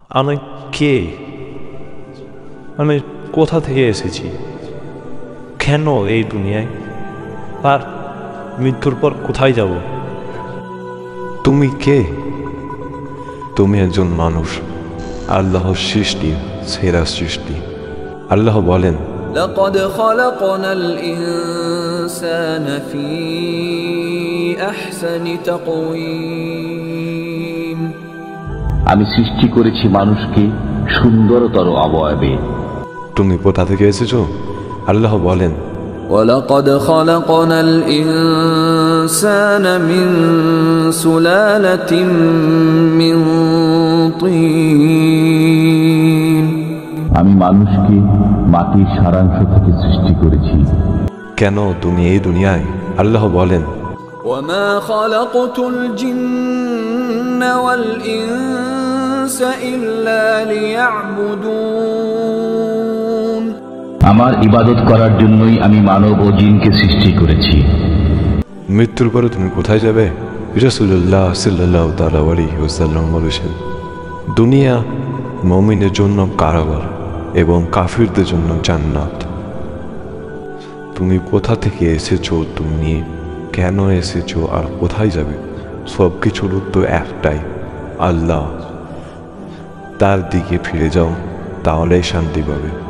আমি কে? আমি কোথা থেকে এসেছি? কেন এই দুনিয়ায়? আর মৃত্যুর পর কোথায় যাব? তুমি কে? তুমি একজন মানুষ, আল্লাহর সৃষ্টি, সেরা সৃষ্টি। আল্লাহ বলেন, لقد خلقنا الإنسان في أحسن تقويم আমি সৃষ্টি করেছি মানুষকে সুন্দরতর অবয়বে। তুমি কোথা থেকে এসেছো? আল্লাহ বলেন, ولقد خلقنا الإنسان من سلالة من طين আমি মানুষকে মাটির সারাংশ থেকে সৃষ্টি করেছি। কেন তুমি এই দুনিয়ায়? আল্লাহ বলেন, وما خلقت الجن والإنس إلا ليعبدون আমার ইবাদত করার জন্যই আমি মানব ও জিনকে সৃষ্টি করেছি। মৃত্যুর পরে তুমি কোথায় যাবে? রাসূলুল্লাহ সাল্লাল্লাহু তাআলা আলাইহি ওয়াসাল্লাম বলেছেন, দুনিয়া মুমিনের জন্য কারাগার এবং কাফিরদের জন্য জান্নাত। তুমি কোথা থেকে এসেছো, তুমি কেন এসেছো, আর কোথায় যাবে? সব কিছুর উত্তর একটাই, আল্লাহ। তার দিকে ফিরে যাও, তাহলেই শান্তি পাবে।